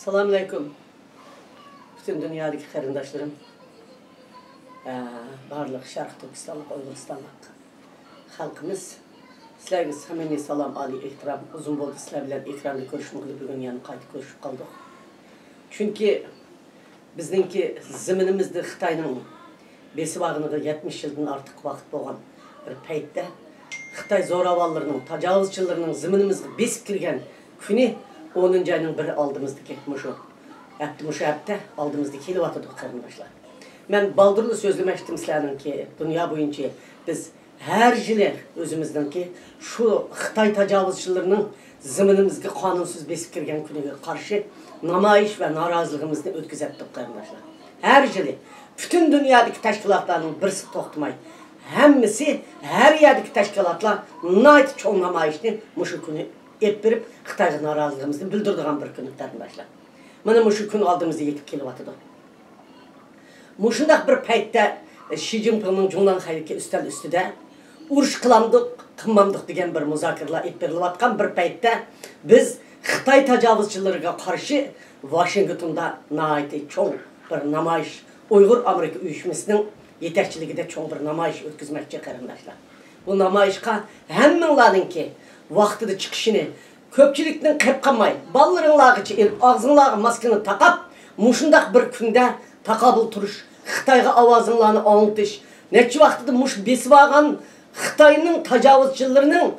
Selamünaleyküm. Bütün dünyadaki karındaşlarım. Barlık, Şarkı Türkistanlık, Uyguristanlık halkımız. Sizlerge samimi salam, ali ihtiram. Uzun oldu sizler bilen ekranlı görüşmekle bugün yani kayıt görüşüp kaldık. Çünkü bizdenki zeminimizde Xitay'nın besi bağınıda 70 yıldan artık vakit boğan bir peytte Xitay zoravallarının, tacavuzçılarının zeminimizde besip kirgen küni 10. ayının biri aldığımızdaki muşu. Muşu hepte aldığımızdaki hili vatıdık karındaşlar. Ben baldırlı sözlemiştim sizlerden ki dünya boyunca biz her yılı özümüzden ki şu Xitay tacavuzçılarının zeminimizde kanunsuz besip kirgen küniye karşı namayış ve narazılığımızı ötküzettik karındaşlar. Her yılı bütün dünyadaki teşkilatların birisi toxtumay. Hemmisi her yerdeki teşkilatlar nait çoğun namayışını muşu günü ettirip Xitay'a narazılığımızı bildirdiğim bir günü karındaşlar. Mana muşu gün aldığımızda yetip kelivatıdır. Muşundak bir paytda Xi Jinping'in Cumhurbaşkanı hayırki üstel üstüde uruş kılamdık, kılmamdık degen bir muzakirler etbirilatkan bir paytda biz Xitay tacavuzçılarına karşı Washington'da naiti çoğun bir namayış Uygur Amerika uyuşmasının yetekçiliğinde çoğun bir namayış ötküzmekçe karındaşlar. Bu namayışka hemminlerin ki vaxtıda çıkışını köpçülükten kayıpkanmay, ballarınlağı elip, ağzınlağı maskeni takap, muşundak bir günde takabıl turuş, Xitay'a avazınlarını anlatış, neçi vaxtıda muş besi bağın Xitay'nın tacavuzçılarının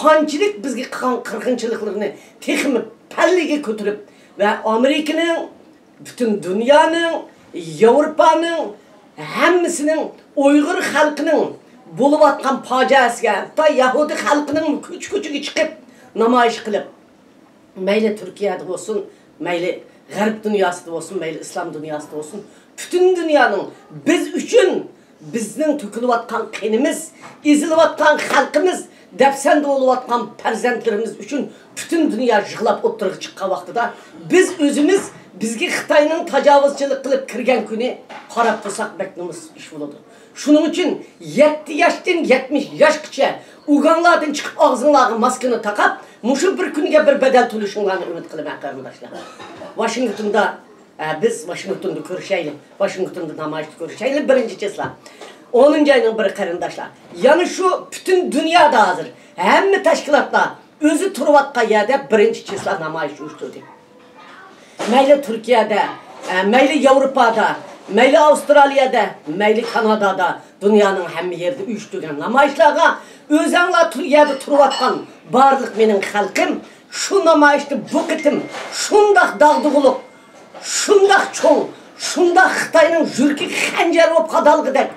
kançılık bizge kırgınçılıklarını tekimi pellige götürüp ve Amerika'nın, bütün dünyanın, Avrupa'nın, hemmisinin Uygur halkının bulup atkan pacasiga, ta Yahudi halkının küçük çıkıp namayış kılıp, meyli Türkiye'de olsun, meyli Garip dünyasında olsun, meyli İslam dünyasında olsun, bütün dünyanın biz üçün bizden tükülüp atkan kenimiz, izilip atkan halkımız, depsende olup atkan perzentlerimiz üçün bütün dünya jıqlap oturuq çıkkan vaxtıda biz özümüz bizge Xitay'nın tacavuzçılık kılıp kirgen günü qarab bulsak beklimiz iş buladı. Şunun için 7 yaştan 70 yaşkiçe uganlardan çıkıp ağzınlarına maskeni takap, muşu bir günüge bir bedel tuluşunlarını ümit kılımak arkadaşlar. Washington'da biz Washington'da görüşeyle, Washington'da namayışta görüşeyle birinci çesla. 10. ayının bir karındaşlar. Yani şu bütün dünyada hazır. Hem teşkilatlar özü turvatka yerde birinci çesla namayış uyuşturdu. Meyli Türkiye'de, meyli Avrupa'da, meyli Avustralya'da, meyli Kanada'da, dünyanın hem yerde uyuşturgan namayışlarga özünle Türkiye'de turvatkan barlık benim halkım şu namayışta bu kıtım, şundak dağdıgılık, şundak çoğun, şundak Xitay'nın jürki xencer olup kadalgıdak,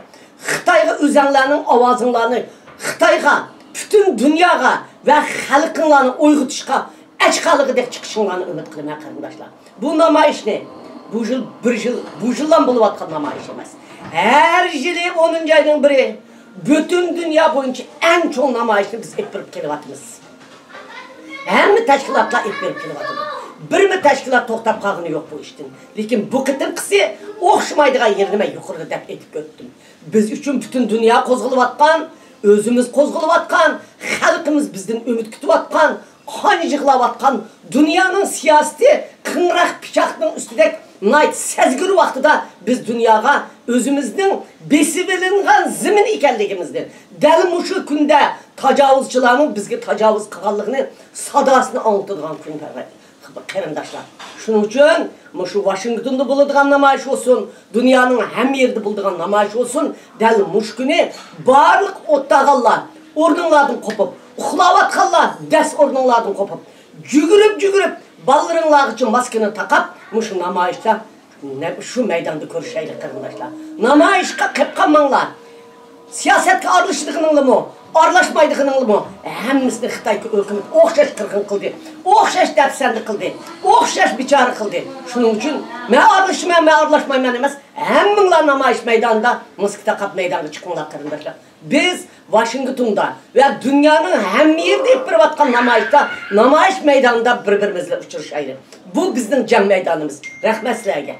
Xitay'a özünlerinin avazınlarını, Xitay'a, bütün dünyaya ve halkınlarını uygutuşka açkalıgıdak çıkışınlarını ümit kılmaya kardeşler. Bu namayış ne? Bu yıldan bulup atkan namayış emez. Her yılı 10. ayının biri bütün dünya boyunca en çok namayışını biz ettirip kelivatımız. Hem mi teşkilatla ettirip kelivatımız. Bir mi teşkilat toxtab qalğını yok bu iştin. Lekin bu kıtın kısı oxşumaydıgan yerine yukarıda dep etip göttüm. Biz üçün bütün dünya kozgulup atkan, özümüz kozgulup atkan, halkımız bizden ümit kütüp atkan, kanıcıqlap atkan, dünyanın siyaseti kınrak piçaqның üstüdek nayt sezgiri vaxtıda biz dünyaya özümüzün besibilingan zemin ekenligimizdir. Deli muşu günde tacavuzçıların bizge tacavuz qığanlığını sadasını anlatıdığan gün karındaşlar. Şunun için şu Washington'da bulduğun namayış olsun, dünyanın hem yerde bulduğun namayış olsun, deli muş günü barlık ottağallar, ornunlardan kopup, uxlavatqanlar, des ornunlardan kopup, cügürüp, ballarınlar için maskeni takap, şu namayışta, şu meydanda görüşeyle karındaşlar. Namayışka kıpkanmanlar, siyasetke arlaşıdığınlı mı? Arlaşmaydığınlı mı? Hemmisini Xitay'ki hükümet oxşaş kırgın kıldı, oxşaş depsendi kıldı, oxşaş biçarı kıldı. Şunun için arlaşmayman emez, hemminler namayış meydanında, mıskı takap meydanda çıkınlar karındaşlar. Biz Washington'da ve dünyanın hem yerde bir vatkan namayış meydanında birbirimizle uçuruşaylı. Bu bizim can meydanımız. Rahmet sizlerge.